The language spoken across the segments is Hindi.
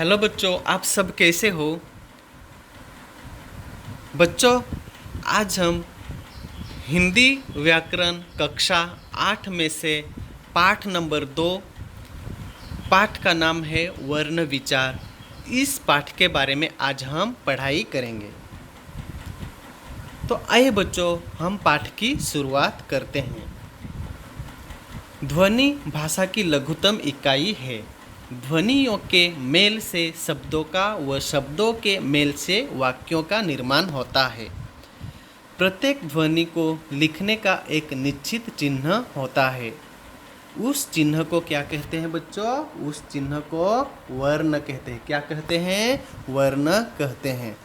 हेलो बच्चों, आप सब कैसे हो? बच्चों, आज हम हिंदी व्याकरण कक्षा 8 में से पाठ नंबर 2, पाठ का नाम है वर्ण विचार। इस पाठ के बारे में आज हम पढ़ाई करेंगे। तो आइए बच्चों, हम पाठ की शुरुआत करते हैं। ध्वनि भाषा की लघुतम इकाई है। ध्वनियों के मेल से शब्दों का व शब्दों के मेल से वाक्यों का निर्माण होता है। प्रत्येक ध्वनि को लिखने का एक निश्चित चिन्ह होता है। उस चिन्ह को क्या कहते हैं बच्चों? उस चिन्ह को वर्ण कहते हैं। क्या कहते हैं? वर्ण कहते हैं।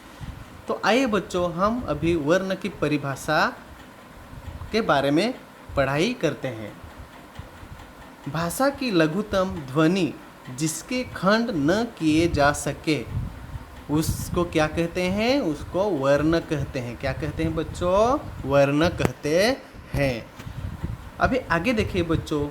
तो आइए बच्चों, हम अभी वर्ण की परिभाषा के बारे में पढ़ाई करते हैं। भाषा की लघुतम ध्वनि जिसके खंड न किए जा सके उसको क्या कहते हैं? उसको वर्ण कहते हैं। क्या कहते हैं बच्चों? वर्ण कहते हैं। अभी आगे देखिए बच्चों,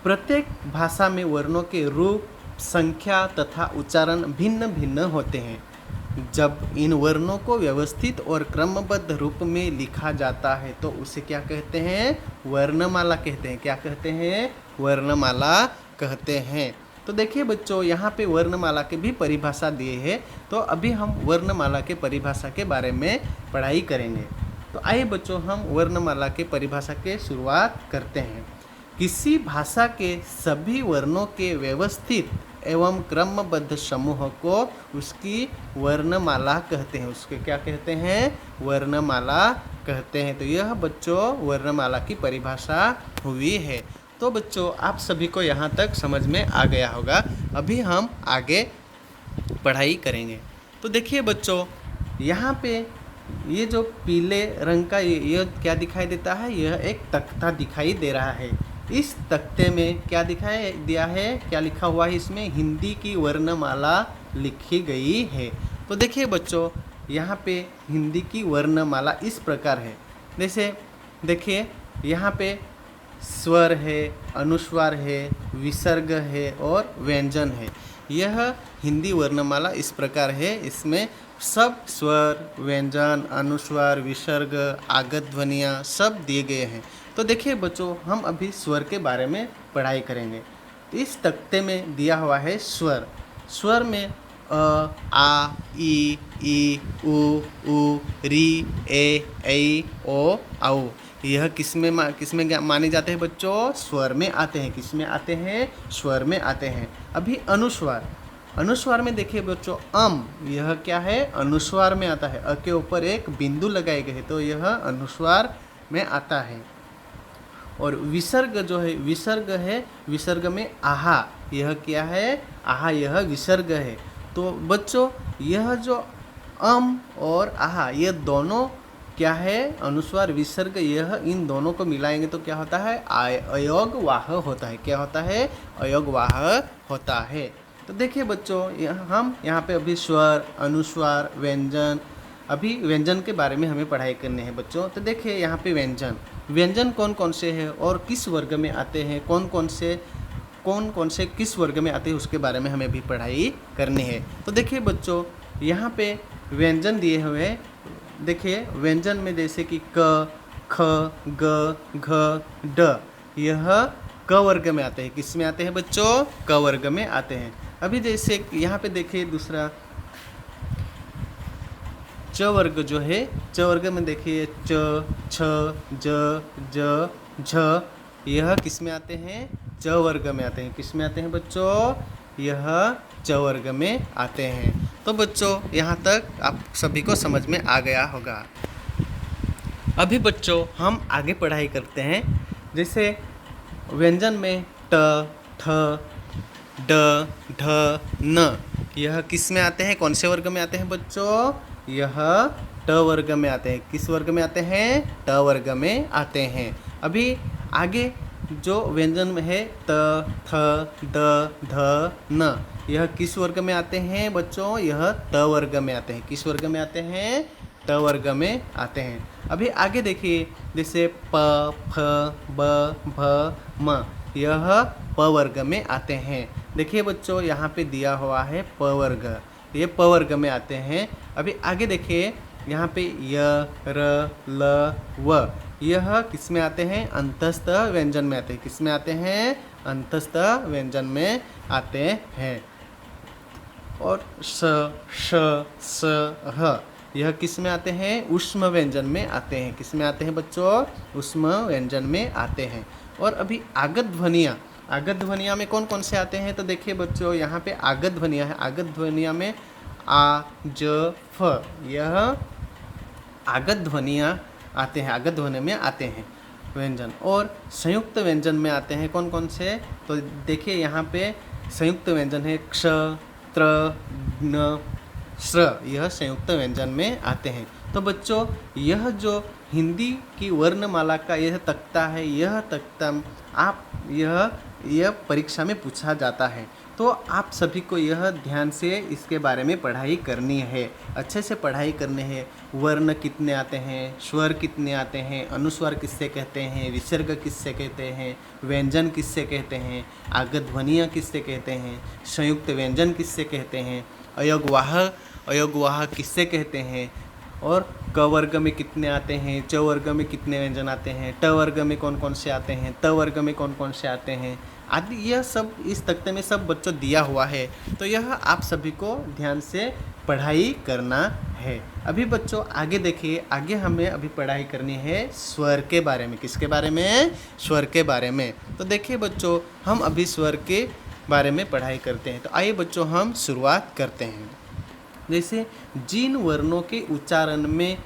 प्रत्येक भाषा में वर्णों के रूप, संख्या तथा उच्चारण भिन्न भिन्न होते हैं। जब इन वर्णों को व्यवस्थित और क्रमबद्ध रूप में लिखा जाता है तो उसे क्या कहते हैं? वर्णमाला कहते हैं। क्या कहते हैं? वर्णमाला कहते हैं। तो देखिए बच्चों, यहाँ पे वर्णमाला के भी परिभाषा दिए हैं। तो अभी हम वर्णमाला के परिभाषा के बारे में पढ़ाई करेंगे। तो आइए बच्चों, हम वर्णमाला के परिभाषा के शुरुआत करते हैं। किसी भाषा के सभी वर्णों के व्यवस्थित एवं क्रमबद्ध समूह को उसकी वर्णमाला कहते हैं। उसके क्या कहते हैं? वर्णमाला कहते हैं। तो यह बच्चों वर्णमाला की परिभाषा हुई है। तो बच्चों, आप सभी को यहाँ तक समझ में आ गया होगा। अभी हम आगे पढ़ाई करेंगे। तो देखिए बच्चों, यहाँ पे ये जो पीले रंग का ये क्या दिखाई देता है? यह एक तख्ता दिखाई दे रहा है। इस तख्ते में क्या दिखाई दिया है? क्या लिखा हुआ है इसमें? हिंदी की वर्णमाला लिखी गई है। तो देखिए बच्चों, यहाँ पे हिंदी की वर्णमाला इस प्रकार है। जैसे देखिए, यहाँ पे स्वर है, अनुस्वार है, विसर्ग है और व्यंजन है। यह हिंदी वर्णमाला इस प्रकार है। इसमें सब स्वर, व्यंजन, अनुस्वार, विसर्ग, आगत ध्वनियाँ सब दिए गए हैं। तो देखिए बच्चों, हम अभी स्वर के बारे में पढ़ाई करेंगे। इस तख्ते में दिया हुआ है स्वर। स्वर में आ, ई, उ, री, ए, ओ, औ। यह किसमें माने जाते हैं बच्चों? स्वर में आते हैं। किसमें आते हैं? स्वर में आते हैं। अभी अनुस्वार। अनुस्वार में देखिए बच्चों, यह क्या है? अनुस्वार में आता है। अ के ऊपर एक बिंदु लगाए गए तो यह अनुस्वार में आता है। और विसर्ग जो है, विसर्ग है, विसर्ग में आहा। यह क्या है? आहा, यह विसर्ग है। तो बच्चों, यह जो और आहा, ये दोनों क्या है? अनुस्वार, विसर्ग, यह इन दोनों को मिलाएंगे तो क्या होता है? अयोग वाह होता है। क्या होता है? अयोग वाह होता है। तो देखिए बच्चों, हम यहाँ पे अभी स्वर, अनुस्वार, व्यंजन, अभी व्यंजन के बारे में हमें पढ़ाई करनी है बच्चों। तो देखिए यहाँ पे व्यंजन कौन कौन से हैं और किस वर्ग में आते हैं, कौन कौन से किस वर्ग में आते हैं, उसके बारे में हमें भी पढ़ाई करनी है। तो देखिए बच्चों, यहाँ पे व्यंजन दिए हुए हैं। देखिए व्यंजन में जैसे कि क, ख, ग, घ, ड, यह क वर्ग में आते हैं। किस में आते हैं बच्चों? क वर्ग में आते हैं। अभी जैसे यहाँ पे देखिए दूसरा च वर्ग जो है, च वर्ग में देखिए च, छ, ज, ज, झ, यह किस में आते हैं? च वर्ग में आते हैं। किस में आते हैं बच्चों? यह च वर्ग में आते हैं। तो बच्चों, यहाँ तक आप सभी को समझ में आ गया होगा। अभी बच्चों, हम आगे पढ़ाई करते हैं। जैसे व्यंजन में ट, ठ, ड, ढ, न, यह किस में आते हैं? कौन से वर्ग में आते हैं बच्चों? यह ट वर्ग में आते हैं। किस वर्ग में आते हैं? ट वर्ग में आते हैं। अभी आगे जो व्यंजन में है त, थ, द, ध, न, यह किस वर्ग में आते हैं बच्चों? यह त वर्ग में आते हैं। किस वर्ग में आते हैं? त वर्ग में आते हैं। अभी आगे देखिए, जैसे प, फ, ब, भ, म, यह प वर्ग में आते हैं। देखिए बच्चों, यहाँ पे दिया हुआ है प वर्ग, ये प वर्ग में आते हैं। अभी आगे देखिए, यहाँ पे य, र, ल, व, यह किस में आते हैं? अंतस्थ व्यंजन में आते हैं। किस में आते हैं? अंतस्थ व्यंजन में आते हैं। और स, श, स, ह, यह किस में आते हैं? ऊष्म व्यंजन में आते हैं। किस में आते हैं बच्चों? ऊष्म व्यंजन में आते हैं। और अभी आगत ध्वनियाँ, आगत ध्वनियाँ में कौन कौन से आते हैं? तो देखिए बच्चों, यहाँ पे आगत ध्वनियाँ है। आगत ध्वनियाँ में आ, ज, फ, यह आगत ध्वनियाँ आते हैं, आगत ध्वनि में आते हैं व्यंजन। और संयुक्त व्यंजन में आते हैं कौन कौन से? तो देखिए यहाँ पे संयुक्त व्यंजन है क्ष, त्र, न, स्र, यह संयुक्त व्यंजन में आते हैं। तो बच्चों, यह जो हिंदी की वर्णमाला का यह तख्ता है, यह तख्ता आप यह परीक्षा में पूछा जाता है। तो आप सभी को यह ध्यान से इसके बारे में पढ़ाई करनी है, अच्छे से पढ़ाई करनी है। वर्ण कितने आते हैं, स्वर कितने आते हैं, अनुस्वार किससे कहते हैं, विसर्ग किससे कहते हैं, व्यंजन किससे कहते हैं, आगत ध्वनियाँ किससे कहते हैं, संयुक्त व्यंजन किससे कहते हैं, अयोगवाह किससे कहते हैं, और क वर्ग में कितने आते हैं, च वर्ग में कितने व्यंजन आते हैं, ट वर्ग में कौन कौन से आते हैं, त वर्ग में कौन कौन से आते हैं आदि, यह सब इस तख्ते में सब बच्चों दिया हुआ है। तो यह आप सभी को ध्यान से पढ़ाई करना है। अभी बच्चों आगे देखिए, आगे हमें अभी पढ़ाई करनी है स्वर के बारे में। किसके बारे में? स्वर के बारे में। तो देखिए बच्चों, हम अभी स्वर के बारे में पढ़ाई करते हैं। तो आइए बच्चों, हम शुरुआत करते हैं। जैसे जिन वर्णों के उच्चारण में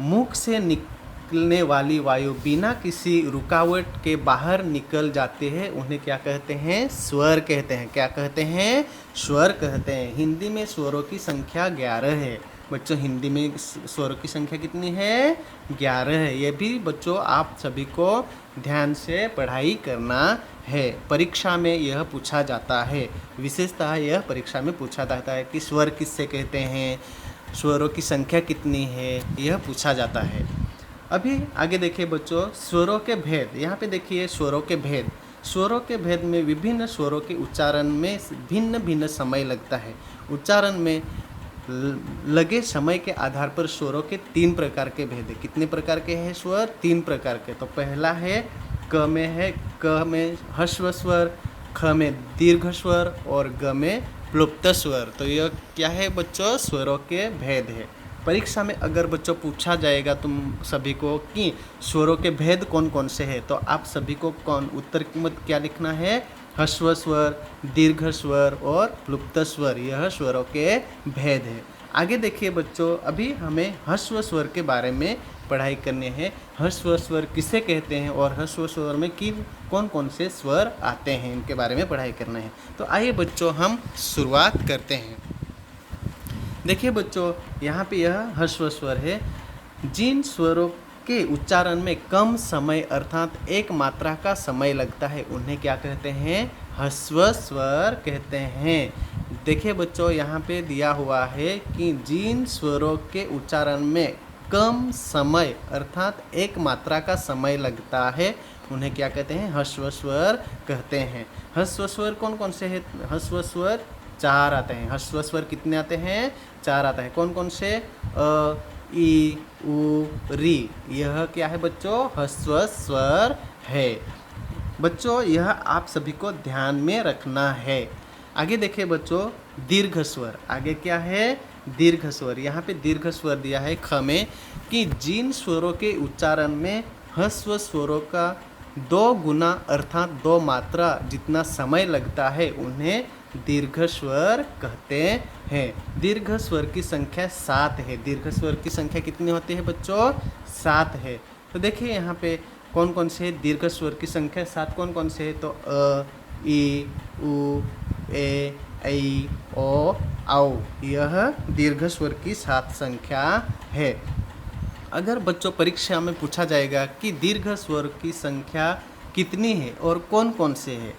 मुख से निकलने वाली वायु बिना किसी रुकावट के बाहर निकल जाते हैं, उन्हें क्या कहते हैं? स्वर कहते हैं। क्या कहते हैं? स्वर कहते हैं। हिंदी में स्वरों की संख्या 11 है। बच्चों, हिंदी में स्वरों की संख्या कितनी है? 11 है। ये भी बच्चों आप सभी को ध्यान से पढ़ाई करना है। परीक्षा में यह पूछा जाता है, विशेषतः यह परीक्षा में पूछा जाता है कि स्वर किससे कहते हैं, स्वरों की संख्या कितनी है, यह पूछा जाता है। अभी आगे देखिए बच्चों, स्वरों के भेद। यहाँ पे देखिए स्वरों के भेद। स्वरों के भेद में विभिन्न स्वरों के उच्चारण में भिन्न भिन्न समय लगता है। उच्चारण में लगे समय के आधार पर स्वरों के 3 प्रकार के भेद है। कितने प्रकार के हैं स्वर? 3 प्रकार के। तो पहला है क में है, क में ह्रस्व स्वर, ख में दीर्घ स्वर और ग में प्लुप्त स्वर। तो यह क्या है बच्चों? स्वरों के भेद है। परीक्षा में अगर बच्चों पूछा जाएगा तुम सभी को कि स्वरों के भेद कौन कौन से हैं, तो आप सभी को उत्तर में क्या लिखना है? ह्रस्व स्वर, दीर्घ स्वर और प्लुप्त स्वर, यह स्वरों के भेद है। आगे देखिए बच्चों, अभी हमें ह्रस्व स्वर के बारे में पढ़ाई करनी है। ह्रस्व स्वर किसे कहते हैं और ह्रस्व स्वर में कौन कौन से स्वर आते हैं, इनके बारे में पढ़ाई करना है। तो आइए बच्चों, हम शुरुआत करते हैं। देखिए बच्चों, यहाँ पे यह ह्रस्व स्वर है। जिन स्वरों के उच्चारण में कम समय अर्थात एक मात्रा का समय लगता है, उन्हें क्या कहते हैं? ह्रस्व स्वर कहते हैं। देखिए बच्चों, यहाँ पे दिया हुआ है कि जिन स्वरों के उच्चारण में कम समय अर्थात एक मात्रा का समय लगता है, उन्हें क्या कहते हैं? ह्रस्व स्वर कहते हैं। ह्रस्व स्वर कौन कौन से हैं? ह्रस्व स्वर 4 आते हैं। ह्रस्व स्वर कितने आते हैं? 4 आते हैं। कौन कौन से? अ, ई, उ, री, यह क्या है बच्चों? ह्रस्व स्वर है। बच्चों, यह आप सभी को ध्यान में रखना है। आगे देखिए बच्चों, दीर्घ स्वर। आगे क्या है? दीर्घ स्वर। यहाँ पे दीर्घ स्वर दिया है ख में कि जिन स्वरों के उच्चारण में ह्रस्व स्वरों का 2 गुना अर्थात 2 मात्रा जितना समय लगता है, उन्हें दीर्घ स्वर कहते हैं। दीर्घ स्वर की संख्या 7 है। दीर्घ स्वर की संख्या कितनी होती है बच्चों? 7 है। तो देखिए यहाँ पे कौन कौन से दीर्घ स्वर की संख्या 7 कौन कौन से है? तो अ, ई, उ, ए, ऐ, ओ, औ, यह दीर्घ स्वर की 7 संख्या है। अगर बच्चों परीक्षा में पूछा जाएगा कि दीर्घ स्वर की संख्या कितनी है और कौन कौन से है,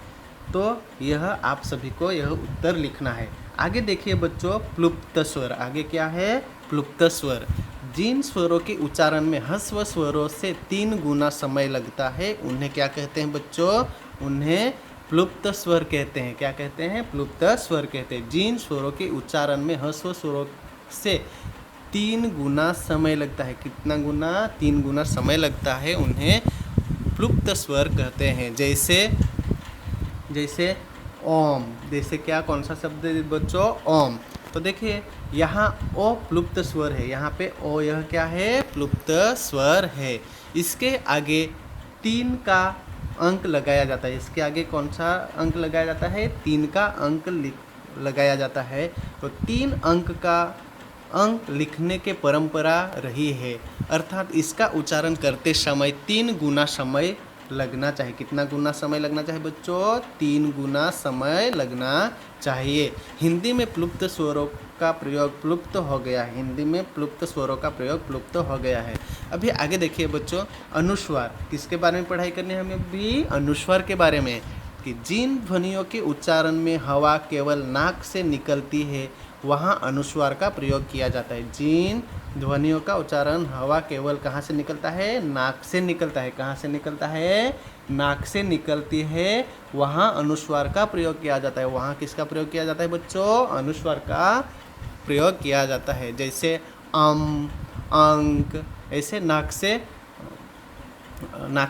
तो यह आप सभी को यह उत्तर लिखना है। आगे देखिए बच्चों, प्लुप्त स्वर। आगे क्या है? प्लुप्त स्वर। जिन स्वरों के उच्चारण में ह्रस्व स्वरों से 3 गुना समय लगता है, उन्हें क्या कहते हैं बच्चों? उन्हें प्लुप्त स्वर कहते हैं। क्या कहते हैं? प्लुप्त स्वर कहते हैं। जिन स्वरों के उच्चारण में ह्रस्व स्वरों से 3 गुना समय लगता है। कितना गुना? 3 गुना समय लगता है, उन्हें प्लुप्त स्वर कहते हैं। जैसे ओम। जैसे क्या? कौन सा शब्द बच्चों? ओम। तो देखिए यहाँ ओ प्लुप्त स्वर है, यहाँ पे ओ यह क्या है? प्लुप्त स्वर है। इसके आगे 3 का अंक लगाया जाता है। इसके आगे कौन सा अंक लगाया जाता है? 3 का अंक लगाया जाता है। तो 3 अंक का अंक लिखने के परंपरा रही है, अर्थात इसका उच्चारण करते समय 3 गुना समय लगना चाहिए। कितना गुना समय लगना चाहिए बच्चों? 3 गुना समय लगना चाहिए। हिंदी में प्लुप्त स्वरों का प्रयोग प्लुप्त हो गया है। हिंदी में प्लुप्त स्वरों का प्रयोग प्लुप्त हो गया है। अभी आगे देखिए बच्चों, अनुस्वार। किसके बारे में पढ़ाई करनी है हमें? भी अनुस्वार के बारे में, कि जिन ध्वनियों के उच्चारण में हवा केवल नाक से निकलती है वहाँ अनुस्वार का प्रयोग किया जाता है। जिन ध्वनियों का उच्चारण हवा केवल कहाँ से निकलता है? नाक से निकलता है। कहाँ से निकलता है? नाक से निकलती है, वहाँ अनुस्वार का प्रयोग किया जाता है। वहाँ किसका प्रयोग किया जाता है बच्चों? अनुस्वार का प्रयोग किया जाता है। जैसे अंक, ऐसे नाक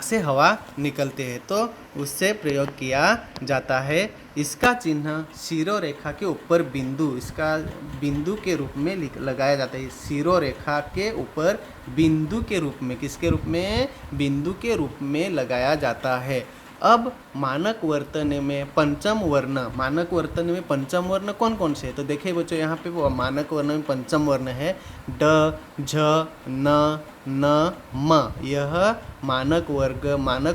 से हवा निकलती है तो उससे प्रयोग किया जाता है। इसका चिन्ह शिरोरेखा के ऊपर बिंदु, इसका बिंदु के रूप में लगाया जाता है। शिरोरेखा के ऊपर बिंदु के रूप में, किसके रूप में? बिंदु के रूप में लगाया जाता है। अब मानक वर्तन में पंचम वर्ण, मानक वर्तन में पंचम वर्ण कौन कौन से है? तो देखिए बच्चों यहाँ पे वो मानक वर्ण में पंचम वर्ण है ड, झ, न, म। यह मानक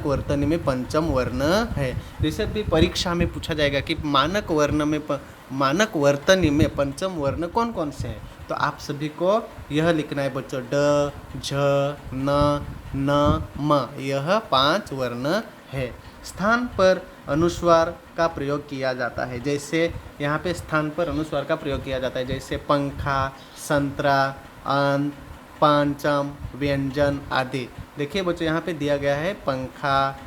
वर्तन में पंचम वर्ण है। जैसे भी परीक्षा में पूछा जाएगा कि मानक वर्तन में पंचम वर्ण कौन कौन से हैं, तो आप सभी को यह लिखना है बच्चों, ड, झ, न, म। यह 5 वर्ण है। स्थान पर अनुस्वार का प्रयोग किया जाता है। जैसे यहाँ पे स्थान पर अनुस्वार का प्रयोग किया जाता है, जैसे पंखा, संतरा, अंत, पंचम, व्यंजन आदि। देखिए बच्चों यहाँ पे दिया गया है पंखा,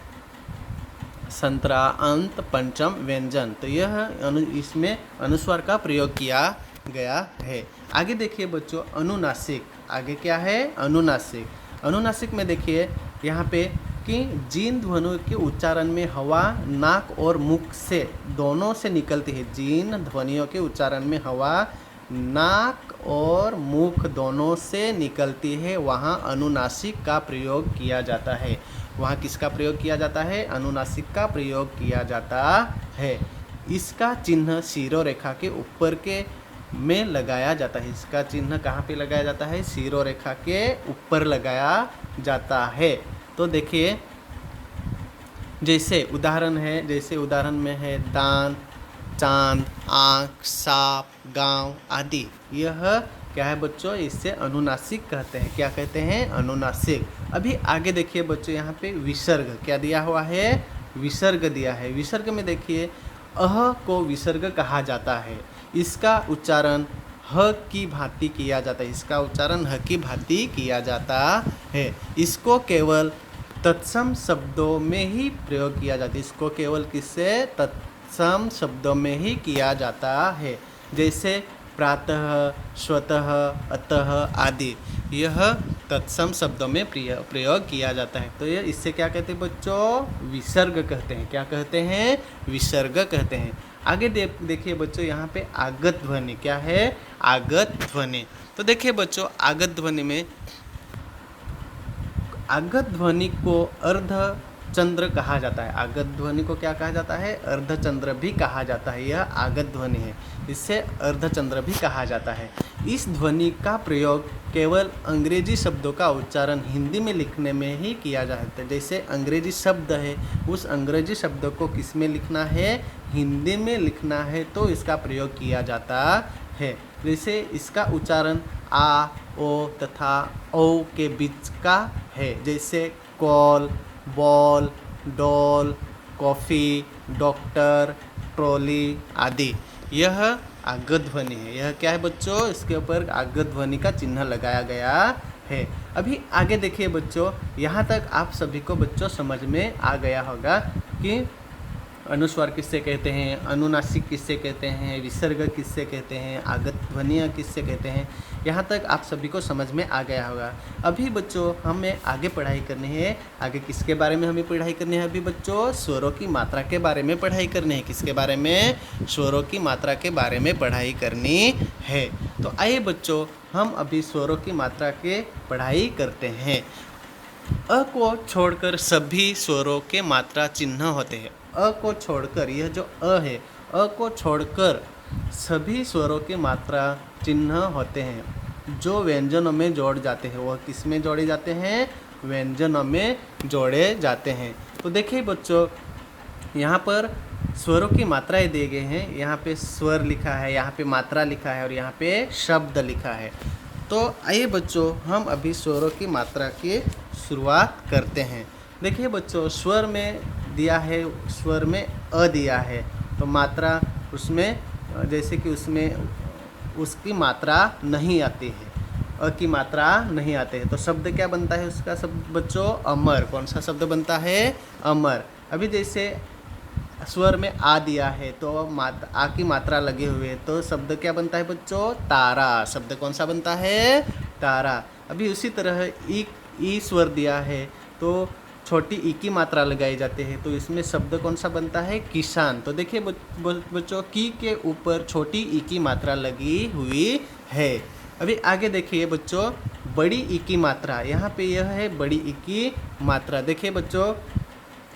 संतरा, अंत, पंचम, व्यंजन। तो यह इसमें अनुस्वार का प्रयोग किया गया है। आगे देखिए बच्चों अनुनासिक। आगे क्या है? अनुनासिक। अनुनासिक में देखिए यहाँ पे कि जिन ध्वनियों के उच्चारण में हवा नाक और मुख से दोनों से निकलती है, जिन ध्वनियों के उच्चारण में हवा नाक और मुख दोनों से निकलती है वहाँ अनुनासिक का प्रयोग किया जाता है। वहाँ किसका प्रयोग किया जाता है? अनुनासिक का प्रयोग किया जाता है। इसका चिन्ह शिरोरेखा के ऊपर के में लगाया जाता है। इसका चिन्ह कहाँ पे लगाया जाता है? शिरोरेखा के ऊपर लगाया जाता है। तो देखिए जैसे उदाहरण में है दांत, चांद, आँख, सांप, गांव आदि। यह क्या है बच्चों? इससे अनुनासिक कहते हैं। क्या कहते हैं? अनुनासिक। अभी आगे देखिए बच्चों यहाँ पे विसर्ग क्या दिया हुआ है? विसर्ग दिया है। विसर्ग में देखिए अह को विसर्ग कहा जाता है। इसका उच्चारण ह की भांति किया जाता है। इसका उच्चारण ह की भांति किया जाता है। इसको केवल तत्सम शब्दों में ही प्रयोग किया जाता है। इसको केवल किससे? तत्सम शब्दों में ही किया जाता है। जैसे प्रातः, स्वतः, अतः आदि। यह तत्सम शब्दों में प्रयोग किया जाता है। तो ये इससे क्या कहते हैं बच्चों? विसर्ग कहते हैं। क्या कहते हैं? विसर्ग कहते हैं। आगे देखिए बच्चों यहाँ पे आगत ध्वनि। क्या है? आगत ध्वनि। तो देखिए बच्चों आगत ध्वनि में, आगत ध्वनि को अर्धचंद्र कहा जाता है। आगत ध्वनि को क्या कहा जाता है? अर्धचंद्र भी कहा जाता है। यह आगत ध्वनि है, इससे अर्धचंद्र भी कहा जाता है। इस ध्वनि का प्रयोग केवल अंग्रेजी शब्दों का उच्चारण हिंदी में लिखने में ही किया जाता है। जैसे अंग्रेजी शब्द है, उस अंग्रेजी शब्द को किस में लिखना है? हिंदी में लिखना है, तो इसका प्रयोग किया जाता है। जैसे इसका उच्चारण आ, ओ तथा ओ के बीच का है। जैसे call, ball, doll, coffee, doctor, trolley आदि। यह आगत ध्वनि है। यह क्या है बच्चों? इसके ऊपर आगत ध्वनि का चिन्ह लगाया गया है। अभी आगे देखिए बच्चों, यहाँ तक आप सभी को बच्चों समझ में आ गया होगा कि अनुस्वार किससे कहते हैं, अनुनासिक किससे कहते हैं, विसर्ग किससे कहते हैं, आगत ध्वनियाँ किससे कहते हैं। यहाँ तक आप सभी को समझ में आ गया होगा। अभी बच्चों हमें आगे पढ़ाई करनी है। आगे किसके बारे में हमें पढ़ाई करनी है? अभी बच्चों स्वरों की मात्रा के बारे में पढ़ाई करनी है। किसके बारे में? स्वरों की मात्रा के बारे में पढ़ाई करनी है। तो आइए बच्चों हम अभी स्वरों की मात्रा के पढ़ाई करते हैं। अ को छोड़कर सभी स्वरों के मात्रा चिन्ह होते हैं। अ को छोड़कर, यह जो अ है, अ को छोड़कर सभी स्वरों के मात्रा चिन्ह होते हैं जो व्यंजनों में जोड़ जाते हैं। वह किस में जोड़े जाते हैं? व्यंजनों में जोड़े जाते हैं। तो देखिए बच्चों यहाँ पर स्वरों की मात्राएं दिए गए हैं। यहाँ पे स्वर लिखा है, यहाँ पे मात्रा लिखा है और यहाँ पे शब्द लिखा है। तो आइए बच्चों हम अभी स्वरों की मात्रा की शुरुआत करते हैं। देखिए बच्चों स्वर में दिया है, स्वर में अ दिया है, तो मात्रा उसमें जैसे कि उसमें उसकी मात्रा नहीं आती है, अ की मात्रा नहीं आती है, तो शब्द क्या बनता है उसका? शब्द बच्चों अमर। कौन सा शब्द बनता है? अमर। अभी जैसे स्वर में आ दिया है तो आ की मात्रा लगे हुए है, तो शब्द क्या बनता है बच्चों? तारा। शब्द कौन सा बनता है? तारा। अभी उसी तरह ई स्वर दिया है तो छोटी ई की मात्रा लगाई जाती है, तो इसमें शब्द कौन सा बनता है? किसान। तो देखिए बच्चों की के ऊपर छोटी ई की मात्रा लगी हुई है। अभी आगे देखिए बच्चों बड़ी ई की मात्रा, यहाँ पे यह है बड़ी ई की मात्रा। देखिए बच्चों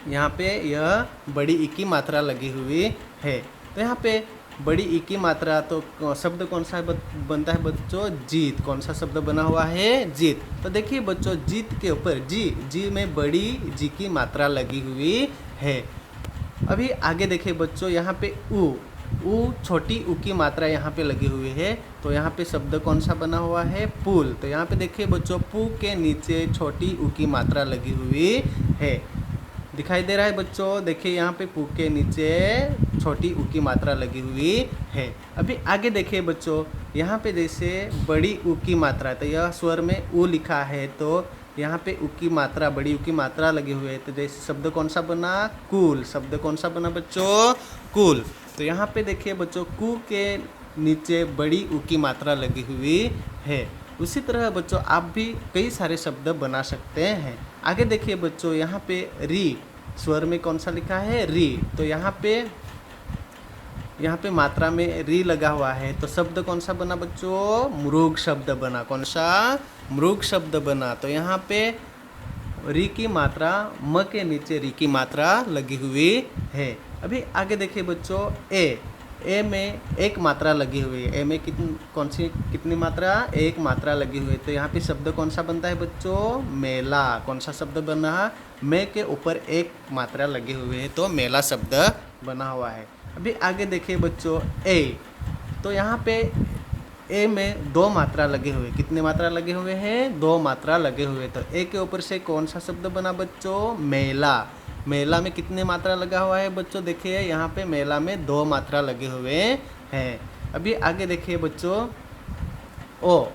यहाँ पे यह बड़ी ई की मात्रा लगी हुई है। तो यहाँ पे बड़ी ई की मात्रा, तो शब्द कौन सा बनता है बच्चों? जीत। कौन सा शब्द बना हुआ है? जीत। तो देखिए बच्चों जीत के ऊपर जी में बड़ी जी की मात्रा लगी हुई है। अभी आगे देखिए बच्चों यहाँ पे ऊ छोटी ऊ की मात्रा यहाँ पे लगी हुई है, तो यहाँ पे शब्द कौन सा बना हुआ है? पुल। तो यहाँ पे देखिए बच्चों पू के नीचे छोटी ऊ की मात्रा लगी हुई है। दिखाई दे रहा है बच्चों? देखिए यहाँ पे पू के नीचे छोटी ऊ की मात्रा लगी हुई है। अभी आगे देखिए बच्चों यहाँ पे जैसे बड़ी ऊ की मात्रा, तो यह स्वर में ऊ लिखा है, तो यहाँ पे ऊ की मात्रा, बड़ी ऊ की मात्रा लगी हुई है, तो जैसे शब्द कौन सा बना? कुल। शब्द कौन सा बना बच्चों? कुल। तो यहाँ पे देखिए बच्चों कु के नीचे बड़ी ऊ की मात्रा लगी हुई है। उसी तरह बच्चों आप भी कई सारे शब्द बना सकते हैं। आगे देखिए बच्चों यहाँ पे री, स्वर में कौन सा लिखा है? री। तो यहाँ पे मात्रा में री लगा हुआ है, तो शब्द कौन सा बना बच्चों? मृग शब्द बना। कौन सा? मृग शब्द बना। तो यहाँ पे री की मात्रा, म के नीचे री की मात्रा लगी हुई है। अभी आगे देखिए बच्चों ए में एक मात्रा लगी हुई है। ए में कितनी मात्रा? एक मात्रा लगी हुई है, तो यहाँ पे शब्द कौन सा बनता है बच्चों? मेला। कौन सा शब्द बना? मैं के ऊपर एक मात्रा लगी हुई है, तो मेला शब्द बना हुआ है। अभी आगे देखिए बच्चों ए, तो यहाँ पे ए में दो मात्रा लगे हुए। कितने मात्रा लगे हुए हैं? दो मात्रा लगे हुए। तो ए के ऊपर से कौन सा शब्द बना बच्चों? मेला। मेला में कितने मात्रा लगा हुआ है बच्चों? देखिए यहाँ पे मेला में दो मात्रा लगे हुए हैं। अभी आगे देखिए बच्चों ओ,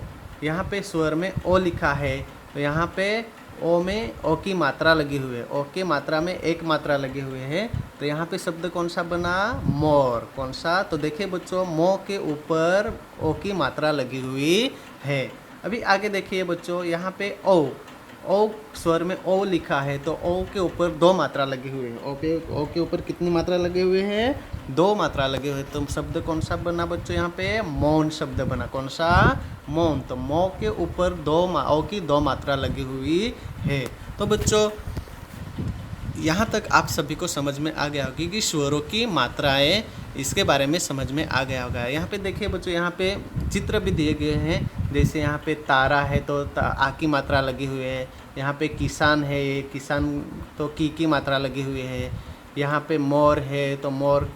यहाँ पे स्वर में ओ लिखा है, तो यहाँ पे ओ में ओ की मात्रा लगी हुई है। ओ की मात्रा में एक मात्रा लगी हुई है, तो यहाँ पे शब्द कौन सा बना? मोर। कौन सा? तो देखिए बच्चों मो के ऊपर ओ की मात्रा लगी हुई है। अभी आगे देखिए बच्चों यहाँ पे ओ स्वर में ओ लिखा है, तो ओ के ऊपर दो मात्रा लगी हुई है। ओ के ऊपर कितनी मात्रा लगे हुए हैं? दो मात्रा लगे हुए। तो शब्द कौन सा बना बच्चों? यहाँ पे मौन शब्द बना। कौन सा? मौन। तो मौ के ऊपर ओ की दो मात्रा लगी हुई है। तो बच्चों यहाँ तक आप सभी को समझ में आ गया होगी कि स्वरों की मात्राएं, इसके बारे में समझ में आ गया होगा। यहाँ पे देखिए बच्चों यहाँ पे चित्र भी दिए गए हैं। जैसे यहाँ पे तारा है तो आ की मात्रा लगी हुई है। यहाँ पे किसान है, किसान तो की मात्रा लगी हुई है। यहाँ पे मोर है तो मोर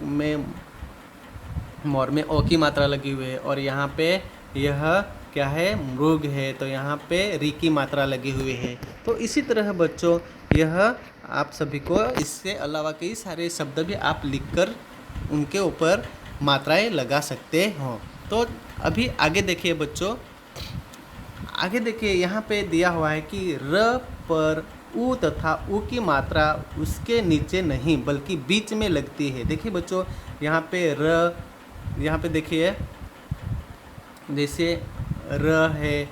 में ओ की मात्रा लगी हुई है। और यहाँ पे यह क्या है? मृग है, तो यहाँ पे री की मात्रा लगी हुई है। तो इसी तरह बच्चों यह आप सभी को, इससे अलावा कई सारे शब्द भी आप लिखकर उनके ऊपर मात्राएं लगा सकते हो। तो अभी आगे देखिए बच्चों, आगे देखिए यहाँ पे दिया हुआ है कि र पर ऊ तथा ऊ की मात्रा उसके नीचे नहीं बल्कि बीच में लगती है। देखिए बच्चों, यहाँ पे र, यहाँ पे देखिए जैसे र है,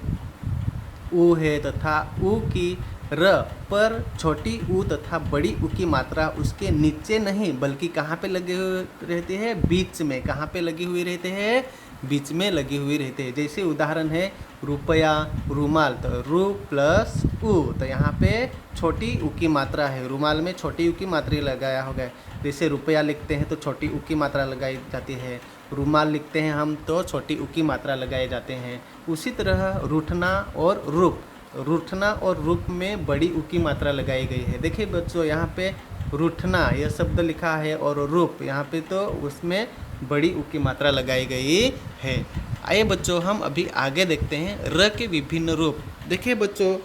ऊ है तथा ऊ की र पर छोटी ऊ तथा बड़ी ऊ की मात्रा उसके नीचे नहीं बल्कि कहाँ पे लगे हुए रहते हैं? बीच में। कहाँ पे लगी हुई रहते हैं? बीच में लगी हुई रहते हैं। जैसे उदाहरण है रुपया, रुमाल, तो रु प्लस ऊ, तो यहाँ पे छोटी ऊ की मात्रा है, रुमाल में छोटी ऊ की मात्रा लगाया होगा। जैसे रुपया लिखते हैं तो छोटी ऊ की मात्रा लगाई जाती है, रुमाल लिखते हैं हम तो छोटी ऊ की मात्रा लगाए जाते हैं। उसी तरह रूठना और रूप, रूठना और रूप में बड़ी ऊ की मात्रा लगाई गई है। देखिए बच्चों, यहाँ पे रूठना यह शब्द लिखा है और रूप यहाँ पे तो उसमें बड़ी ऊ की मात्रा लगाई गई है। आइए बच्चों, हम अभी आगे देखते हैं र के विभिन्न रूप। देखिए बच्चों,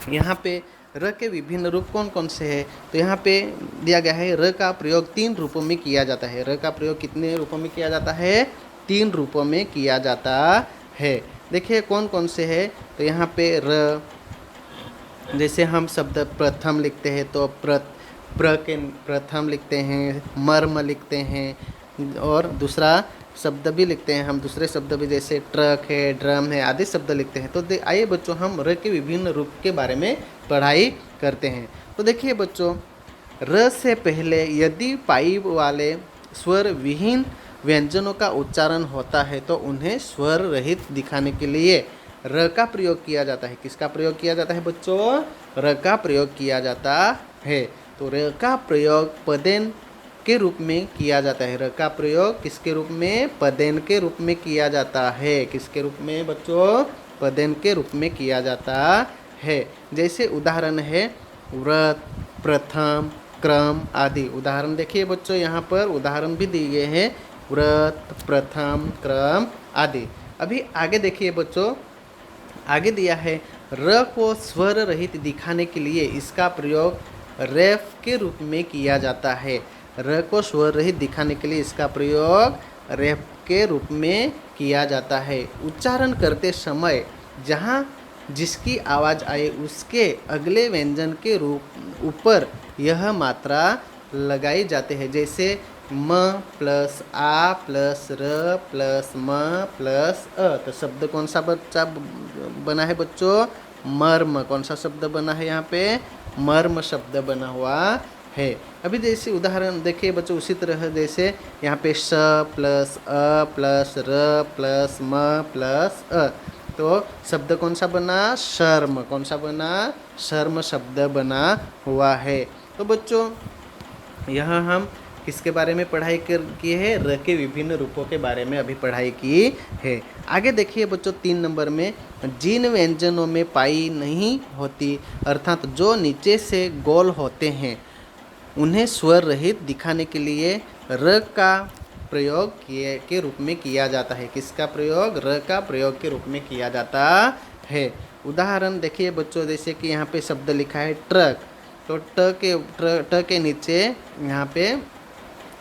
यहाँ पे र के विभिन्न रूप कौन कौन से हैं? तो यहाँ पे दिया गया है र का प्रयोग 3 रूपों में किया जाता है। र का प्रयोग कितने रूपों में किया जाता है? 3 रूपों में किया जाता है। देखिए कौन कौन से है? तो यहाँ पे र, जैसे हम शब्द प्रथम लिखते हैं तो प्र के प्रथम लिखते हैं, मर्म लिखते हैं, और दूसरा शब्द भी लिखते हैं हम, दूसरे शब्द भी जैसे ट्रक है, ड्रम है आदि शब्द लिखते हैं। तो आइए बच्चों, हम र के विभिन्न रूप के बारे में पढ़ाई करते हैं। तो देखिए बच्चों, र से पहले यदि पाई वाले स्वर विहीन व्यंजनों का उच्चारण होता है तो उन्हें स्वर रहित दिखाने के लिए र का प्रयोग किया जाता है। किसका प्रयोग किया जाता है बच्चों? र का प्रयोग किया जाता है। तो र का प्रयोग पदेन के रूप में किया जाता है। र का प्रयोग किसके रूप में? पदेन के रूप में किया जाता है। किसके रूप में बच्चों? पदेन के रूप में किया जाता है। जैसे उदाहरण है व्रत, प्रथम, क्रम आदि। उदाहरण देखिए बच्चों, यहाँ पर उदाहरण भी दिए हैं, व्रत, प्रथम, क्रम आदि। अभी आगे देखिए बच्चों, आगे दिया है र को स्वर रहित दिखाने के लिए इसका प्रयोग रेफ के रूप में किया जाता है। र को स्वर रहित दिखाने के लिए इसका प्रयोग रेफ के रूप में किया जाता है। उच्चारण करते समय जहाँ जिसकी आवाज़ आए उसके अगले व्यंजन के रूप ऊपर यह मात्रा लगाई जाते हैं। जैसे म प्लस आ प्लस र प्लस म प्लस अ। तो शब्द कौन सा बच्चा बना है बच्चों? मर्म। कौन सा शब्द बना है? यहाँ पे मर्म शब्द बना हुआ है। अभी जैसे उदाहरण देखिए बच्चों, उसी तरह जैसे यहाँ पे स प्लस अ प्लस र प्लस म प्लस अ, तो शब्द कौन सा बना? शर्म। कौन सा बना? शर्म शब्द बना हुआ है। तो बच्चों, यहाँ हम किसके बारे में पढ़ाई की है? र के विभिन्न रूपों के बारे में अभी पढ़ाई की है। आगे देखिए बच्चों, 3 नंबर में जिन व्यंजनों में पाई नहीं होती अर्थात जो नीचे से गोल होते हैं उन्हें स्वर रहित दिखाने के लिए र का प्रयोग के रूप में किया जाता है। किसका प्रयोग? र का प्रयोग के रूप में किया जाता है। उदाहरण देखिए बच्चों, जैसे कि यहाँ पे शब्द लिखा है ट्रक, तो ट के नीचे यहाँ पे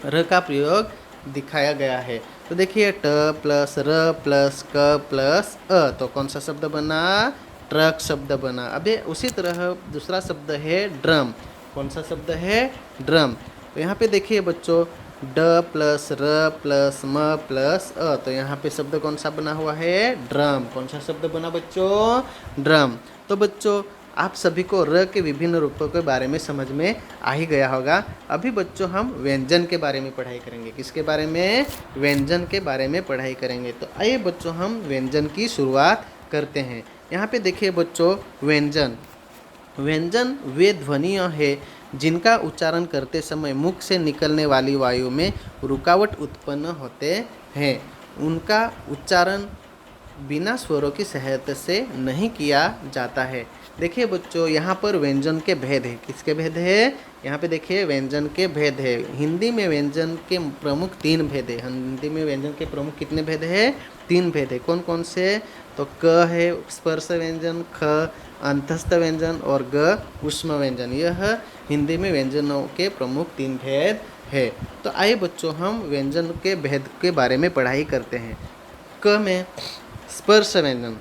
र का प्रयोग दिखाया गया है। तो देखिए ट प्लस र प्लस क प्लस अ, तो कौन सा शब्द बना? ट्रक शब्द बना। अभी उसी तरह दूसरा शब्द है ड्रम। कौन सा शब्द है? ड्रम। तो यहाँ पे देखिए बच्चों, ड प्लस र प्लस म प्लस अ, तो यहाँ पे शब्द कौन सा बना हुआ है? ड्रम। कौन सा शब्द बना बच्चों? ड्रम। तो बच्चों, आप सभी को र के विभिन्न रूपों के बारे में समझ में आ ही गया होगा। अभी बच्चों, हम व्यंजन के बारे में पढ़ाई करेंगे। किसके बारे में? व्यंजन के बारे में पढ़ाई करेंगे। तो आइए बच्चों, हम व्यंजन की शुरुआत करते हैं। यहाँ पे देखिए बच्चों, व्यंजन। व्यंजन वे ध्वनियाँ हैं जिनका उच्चारण करते समय मुख से निकलने वाली वायु में रुकावट उत्पन्न होते हैं। उनका उच्चारण बिना स्वरों की सहायता से नहीं किया जाता है। देखिए बच्चों, यहाँ पर व्यंजन के भेद है। किसके भेद है? यहाँ पे देखिए व्यंजन के भेद है। हिंदी में व्यंजन के प्रमुख 3 भेद है। हिंदी में व्यंजन के प्रमुख कितने भेद है? 3 भेद है। कौन कौन से? तो क है स्पर्श व्यंजन, ख अंतस्थ व्यंजन और ग ऊष्म व्यंजन। यह हिंदी में व्यंजनों के प्रमुख 3 भेद है। तो आइए बच्चों, हम व्यंजन के भेद के बारे में पढ़ाई करते हैं। क में स्पर्श व्यंजन।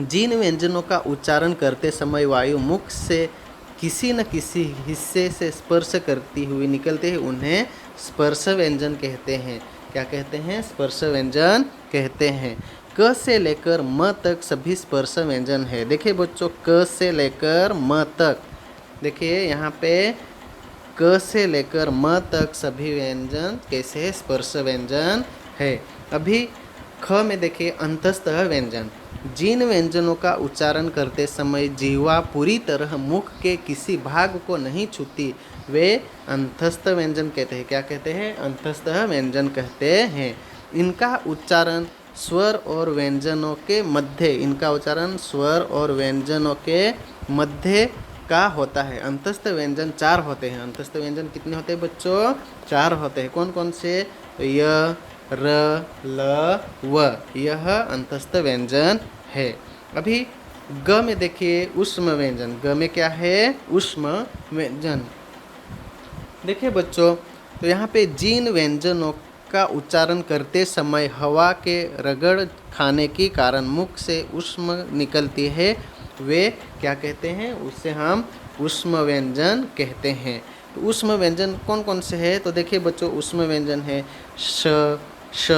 जिन व्यंजनों का उच्चारण करते समय वायु मुख से किसी न किसी हिस्से से स्पर्श करती हुई निकलते हैं उन्हें स्पर्श व्यंजन कहते हैं। क्या कहते हैं? स्पर्श व्यंजन कहते हैं। क से लेकर म तक सभी स्पर्श व्यंजन है। देखिए बच्चों, क से लेकर म तक, देखिए यहाँ पे क से लेकर म तक सभी व्यंजन कैसे है? स्पर्श व्यंजन है। अभी ख में देखिए अंतस्तः व्यंजन। जिन व्यंजनों का उच्चारण करते समय जीवा पूरी तरह मुख के किसी भाग को नहीं छूती वे अंतस्थ व्यंजन कहते हैं। क्या कहते हैं? अंतस्तः व्यंजन कहते हैं। इनका उच्चारण स्वर और व्यंजनों के मध्य, इनका उच्चारण स्वर और व्यंजनों के मध्य का होता है। अंतस्थ व्यंजन 4 होते हैं। अंतस्थ व्यंजन कितने होते हैं बच्चों? 4 होते हैं। कौन कौन से? य, र, ल, व, यह अंतस्थ व्यंजन है। अभी ग में देखिए ऊष्म व्यंजन। ग में क्या है? ऊष्म व्यंजन। देखिए बच्चों, तो यहाँ पे जिन व्यंजनों का उच्चारण करते समय हवा के रगड़ खाने के कारण मुख से ऊष्म निकलती है वे क्या कहते हैं? उससे हम ऊष्म व्यंजन कहते हैं। तो ऊष्म व्यंजन कौन कौन से हैं? तो देखिए बच्चों, ऊष्म व्यंजन है श, श,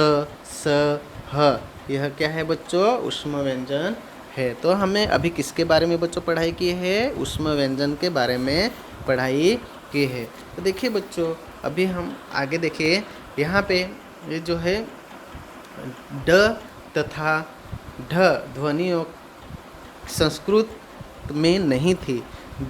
स, ह। यह क्या है बच्चों? ऊष्म व्यंजन है। तो हमें अभी किसके बारे में बच्चों पढ़ाई की है? ऊष्म व्यंजन के बारे में पढ़ाई की है। तो देखिए बच्चों, अभी हम आगे देखिए, यहाँ पे ये जो है ड तथा ढ ध्वनियों संस्कृत में नहीं थी।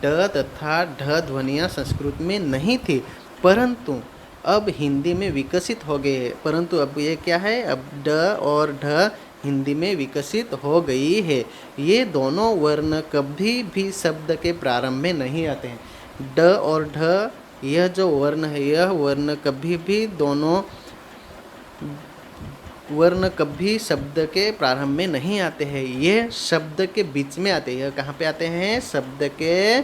ड तथा ढ ध्वनियाँ संस्कृत में नहीं थी, परंतु अब हिंदी में विकसित हो गए हैं। परंतु अब ये क्या है? अब ड और ढ हिंदी में विकसित हो गई है। ये दोनों वर्ण कभी भी शब्द के प्रारंभ में नहीं आते हैं। ड और ढ, यह जो वर्ण है, यह वर्ण कभी भी दोनों वर्ण कभी शब्द के प्रारंभ में नहीं आते हैं। ये शब्द के बीच में आते हैं। यह कहाँ पे आते हैं? शब्द के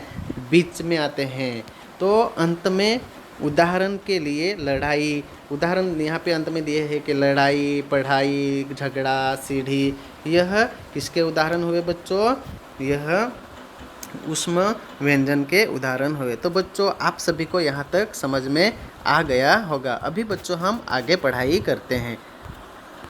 बीच में आते हैं। तो अंत में उदाहरण के लिए लड़ाई, उदाहरण यहाँ पे अंत में दिए हैं कि लड़ाई, पढ़ाई, झगड़ा, सीढ़ी, यह किसके उदाहरण हुए बच्चों? यह ऊष्म व्यंजन के उदाहरण हुए। तो बच्चों, आप सभी को यहाँ तक समझ में आ गया होगा। अभी बच्चों हम आगे पढ़ाई करते हैं।